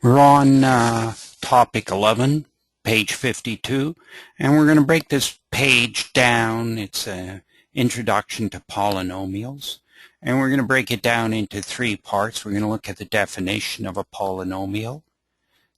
We're on topic 11, page 52, and we're going to break this page down. It's an introduction to polynomials, and we're going to break it down into three parts. We're going to look at the definition of a polynomial.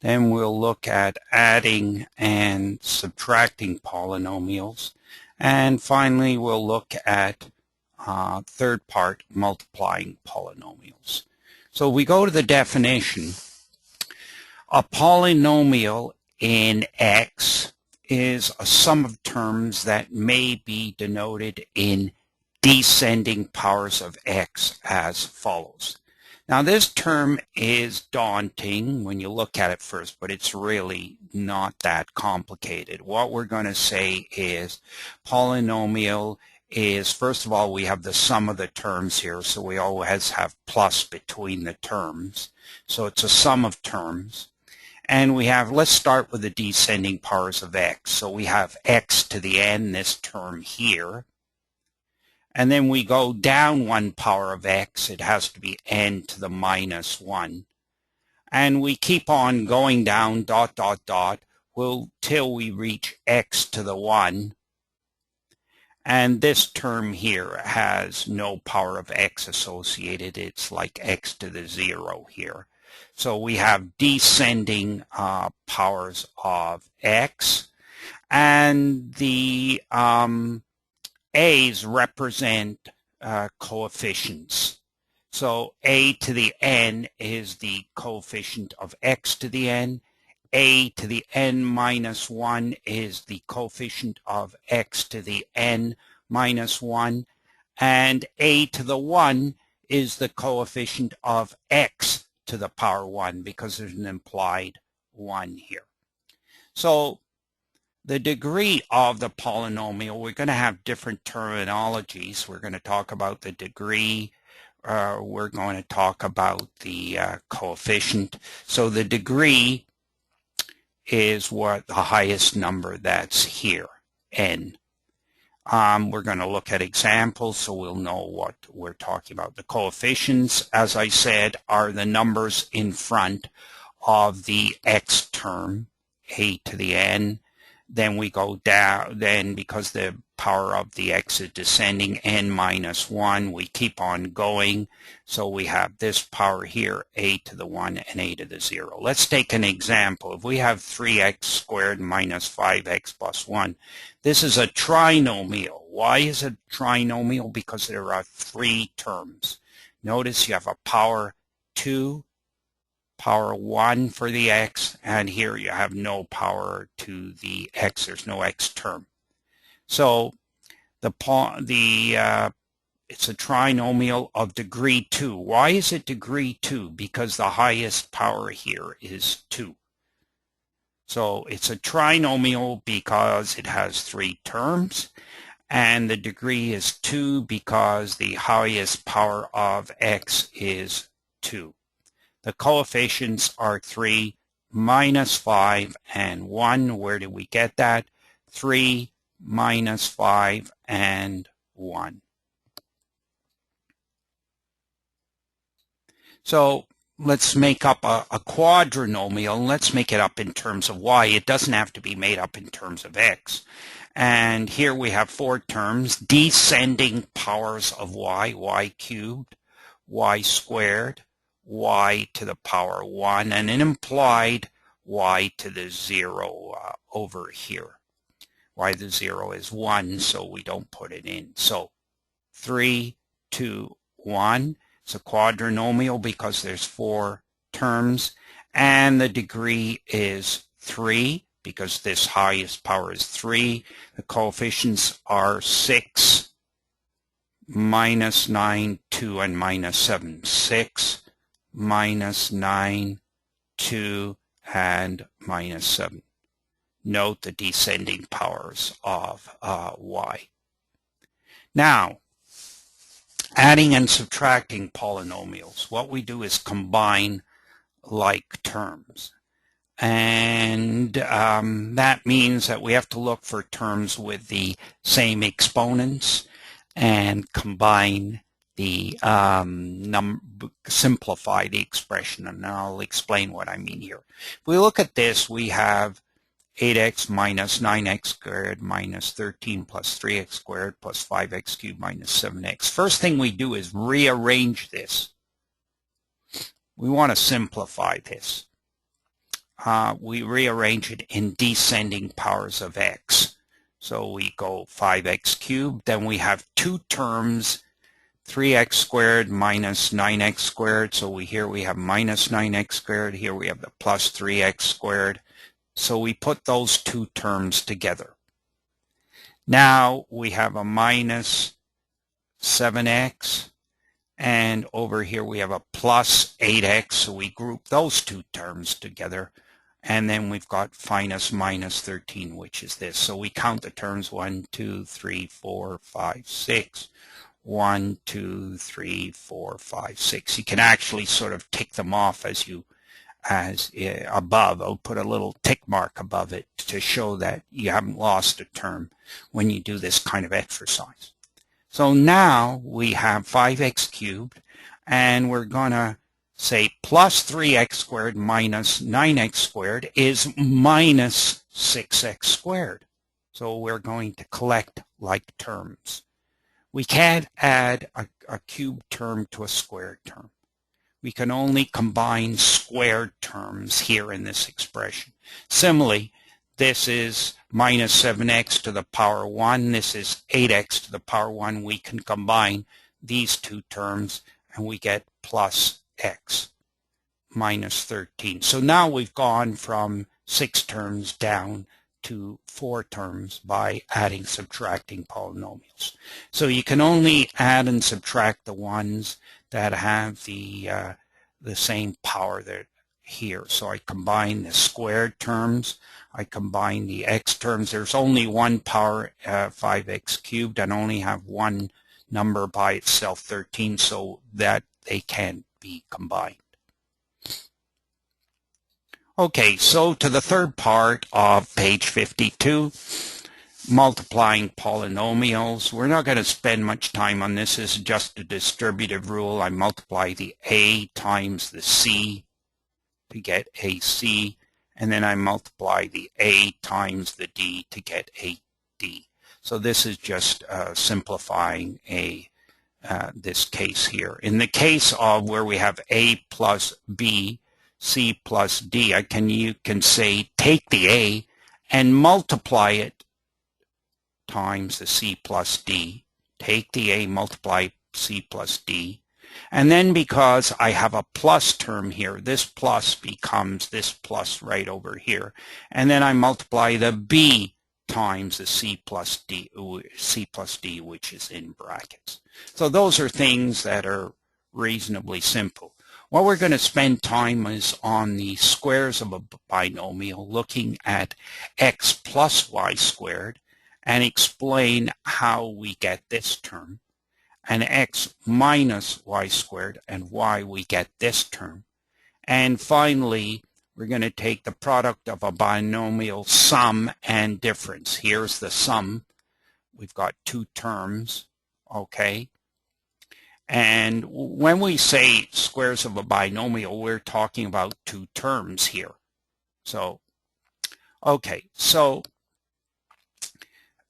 Then we'll look at adding and subtracting polynomials. And finally, we'll look at third part, multiplying polynomials. So we go to the definition. A polynomial in X is a sum of terms that may be denoted in descending powers of X as follows. Now this term is daunting when you look at it first, but it's really not that complicated. What we're going to say is polynomial is, first of all, we have the sum of the terms here, so we always have plus between the terms. So it's a sum of terms. And we have, let's start with the descending powers of X. So we have X to the n, this term here. And then we go down one power of X. It has to be n to the minus 1. And we keep on going down, dot, dot, dot, till we reach X to the 1. And this term here has no power of X associated. It's like X to the 0 here. So we have descending powers of X, and the A's represent coefficients. So A to the n is the coefficient of X to the n. A to the n minus 1 is the coefficient of X to the n minus 1. And A to the 1 is the coefficient of X to the power 1, because there's an implied 1 here. So the degree of the polynomial, we're going to have different terminologies. We're going to talk about the degree. We're going to talk about the coefficient. So the degree is what the highest number that's here, n. We're going to look at examples so we'll know what we're talking about. The coefficients, as I said, are the numbers in front of the X term, a to the n. Then we go down, then because the power of the X is descending, n minus 1, we keep on going. So we have this power here, a to the 1 and a to the 0. Let's take an example. If we have 3x squared minus 5x plus 1, this is a trinomial. Why is it trinomial? Because there are three terms. Notice you have a power 2, power 1 for the x, and here you have no power to the x. There's no x term. So it's a trinomial of degree 2. Why is it degree 2? Because the highest power here is 2. So it's a trinomial because it has three terms, and the degree is 2 because the highest power of x is 2. The coefficients are 3, minus 5, and 1. Where did we get that? 3, minus 5, and 1. So let's make up a quadrinomial. Let's make it up in terms of y. It doesn't have to be made up in terms of x. And here we have four terms: descending powers of y cubed, y squared, y to the power 1, and an implied y to the 0 over here. Y to the 0 is 1, so we don't put it in. So 3, 2, 1. It's a quadrinomial because there's four terms, and the degree is 3 because this highest power is 3. The coefficients are 6, minus 9, 2, and minus 7. 6, minus 9, 2, and minus 7. Note the descending powers of y. Now, adding and subtracting polynomials. What we do is combine like terms. And that means that we have to look for terms with the same exponents and combine simplify the expression, and I'll explain what I mean here. If we look at this, we have 8x minus 9x squared minus 13 plus 3x squared plus 5x cubed minus 7x. First thing we do is rearrange this. We want to simplify this. We rearrange it in descending powers of x. So we go 5x cubed, then we have two terms, 3x squared minus 9x squared. So here we have minus 9x squared. Here we have the plus 3x squared. So we put those two terms together. Now we have a minus 7x, and over here we have a plus 8x. So we group those two terms together. And then we've got minus 13, which is this. So we count the terms 1, 2, 3, 4, 5, 6. 1, 2, 3, 4, 5, 6. You can actually sort of tick them off as above. I'll put a little tick mark above it to show that you haven't lost a term when you do this kind of exercise. So now we have 5x cubed, and we're going to say plus 3x squared minus 9x squared is minus 6x squared. So we're going to collect like terms. We can't add a cubed term to a squared term. We can only combine squared terms here in this expression. Similarly, this is minus 7x to the power 1. This is 8x to the power 1. We can combine these two terms, and we get plus x minus 13. So now we've gone from 6 terms down to 4 terms by adding, subtracting polynomials. So you can only add and subtract the ones that have the same power that here. So I combine the squared terms, I combine the x terms. There's only one power, 5x cubed, and only have one number by itself, 13, so that they can't be combined. Okay, so to the third part of page 52, multiplying polynomials. We're not going to spend much time on this. This is just a distributive rule. I multiply the a times the c to get AC, and then I multiply the a times the d to get a d. So this is just simplifying this case here. In the case of where we have a plus b, c plus d, you can say take the a and multiply it times the c plus d. Take the a, multiply c plus d. And then because I have a plus term here, this plus becomes this plus right over here. And then I multiply the b times the c plus d, which is in brackets. So those are things that are reasonably simple. What we're going to spend time is on the squares of a binomial, looking at x plus y squared, and explain how we get this term, and x minus y squared, and why we get this term. And finally, we're going to take the product of a binomial sum and difference. Here's the sum. We've got two terms, okay? And when we say squares of a binomial, we're talking about two terms here. So, okay, so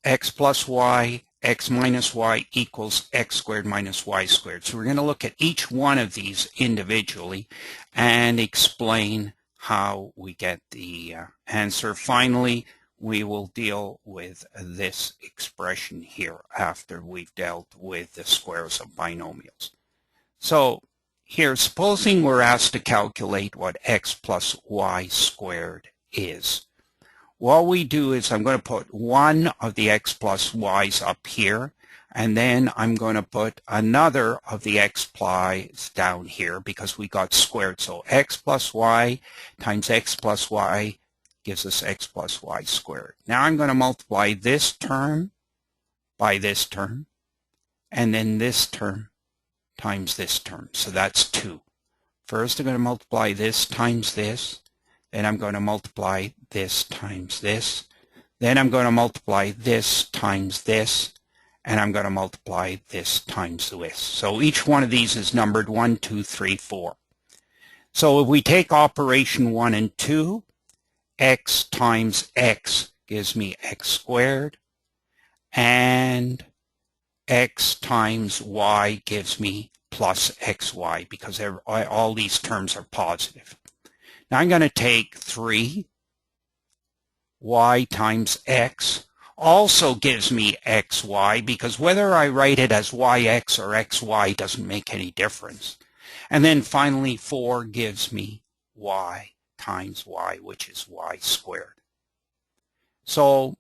x plus y, x minus y equals x squared minus y squared. So we're going to look at each one of these individually and explain how we get the answer. Finally, we will deal with this expression here after we've dealt with the squares of binomials. So here, supposing we're asked to calculate what x plus y squared is. What we do is I'm going to put one of the x plus y's up here, and then I'm going to put another of the x plus down here because we got squared. So x plus y times x plus y gives us x plus y squared. Now I'm going to multiply this term by this term, and then this term times this term. So that's 2. First I'm going to multiply this times this, then I'm going to multiply this times this, then I'm going to multiply this times this, and I'm going to multiply this times this. So each one of these is numbered 1, 2, 3, 4. So if we take operation 1 and 2, x times x gives me x squared, and x times y gives me plus xy, because all these terms are positive. Now I'm going to take 3, y times x also gives me xy, because whether I write it as yx or xy doesn't make any difference. And then finally 4 gives me y times y, which is y squared. So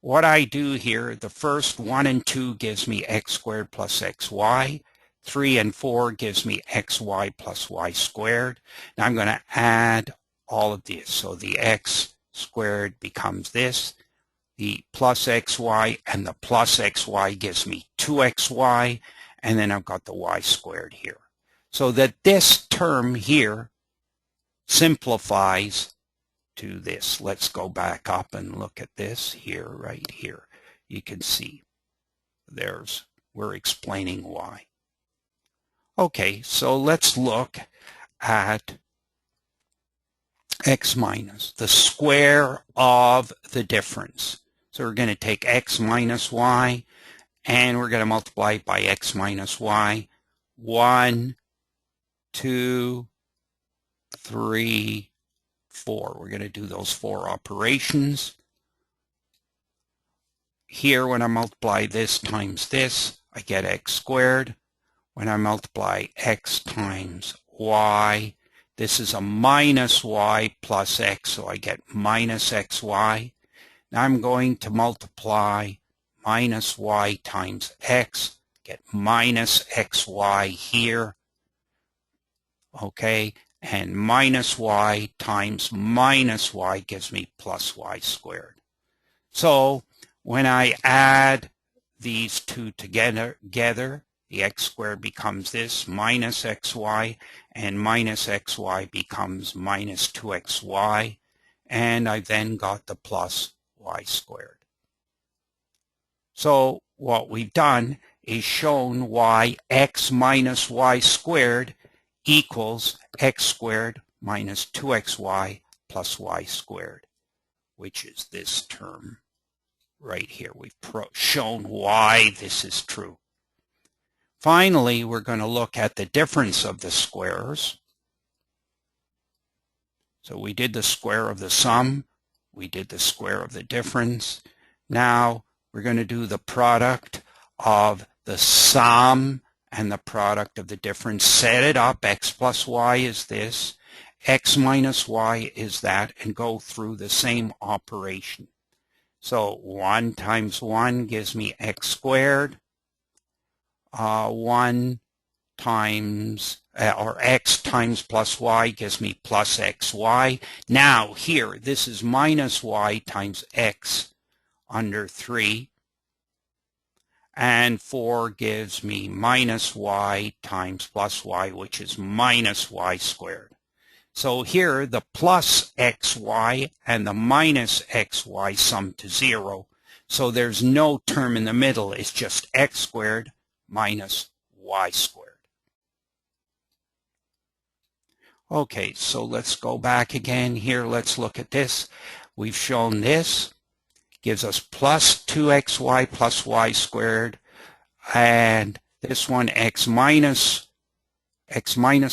what I do here, the first 1 and 2 gives me x squared plus xy. 3 and 4 gives me xy plus y squared. Now I'm going to add all of this. So the x squared becomes this. The plus xy and the plus xy gives me 2xy. And then I've got the y squared here. So that this term here simplifies to this. Let's go back up and look at this here, right here. You can see we're explaining why. Okay, so let's look at x minus, the square of the difference. So we're going to take x minus y, and we're going to multiply it by x minus y. 1, 2, 3, 4. We're going to do those 4 operations. Here, when I multiply this times this, I get x squared. When I multiply x times y, this is a minus y plus x, so I get minus xy. Now I'm going to multiply minus y times x, get minus xy here. Okay, and minus y times minus y gives me plus y squared. So when I add these two together, the x squared becomes this, minus xy, and minus xy becomes minus 2xy, and I then got the plus y squared. So what we've done is shown why x minus y squared equals x squared minus 2xy plus y squared, which is this term right here. We've shown why this is true. Finally, we're going to look at the difference of the squares. So we did the square of the sum. We did the square of the difference. Now we're going to do the product of the sum and the product of the difference. Set it up. X plus y is this. X minus y is that, and go through the same operation. So 1 times 1 gives me x squared. 1 times, or x times plus y gives me plus xy. Now here, this is minus y times x under 3. And 4 gives me minus y times plus y, which is minus y squared. So here, the plus xy and the minus xy sum to 0. So there's no term in the middle. It's just x squared minus y squared. Okay, so let's go back again here. Let's look at this. We've shown this gives us plus 2xy plus y squared, and this one x minus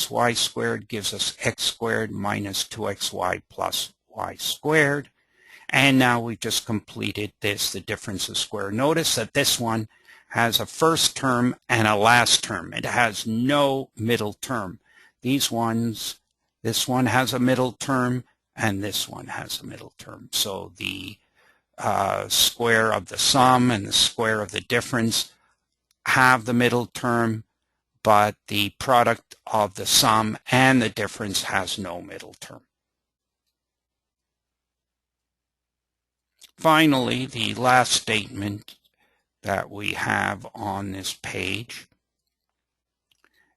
y squared gives us x squared minus 2xy plus y squared. And now we've just completed this, the difference of square. Notice that this one has a first term and a last term. It has no middle term. These ones, this one has a middle term and this one has a middle term. So the square of the sum and the square of the difference have the middle term, but the product of the sum and the difference has no middle term. Finally, the last statement that we have on this page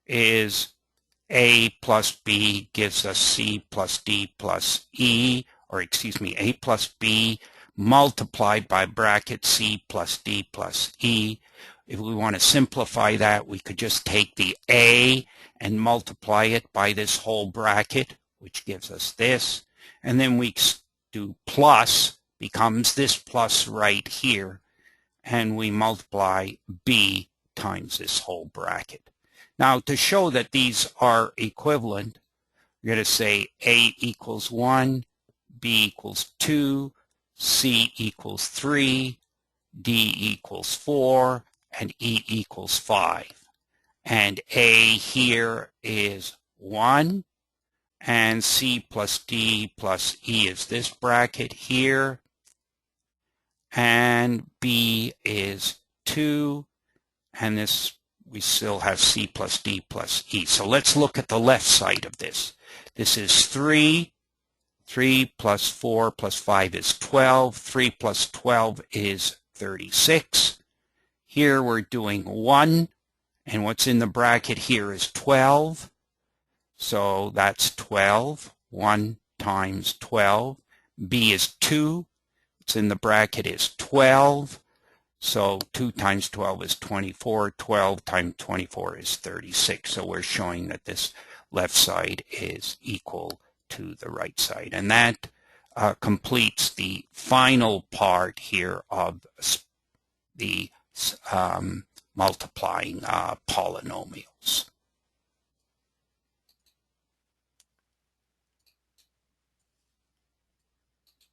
is a plus b gives us c plus d plus e, or excuse me, a plus b multiplied by bracket c plus d plus e. If we want to simplify that, we could just take the a and multiply it by this whole bracket, which gives us this. And then we do plus, becomes this plus right here. And we multiply b times this whole bracket. Now, to show that these are equivalent, we're going to say a equals 1, b equals 2, c equals 3, d equals 4, and e equals 5. And a here is 1, and c plus d plus e is this bracket here, and b is 2, and this we still have c plus d plus e. So let's look at the left side of this. This is 3. 3 plus 4 plus 5 is 12. 3 plus 12 is 36. Here we're doing 1, and what's in the bracket here is 12. So that's 12. 1 times 12. B is 2. What's in the bracket is 12. So 2 times 12 is 24. 12 times 24 is 36. So we're showing that this left side is equal to the right side. And that completes the final part here of the multiplying polynomials.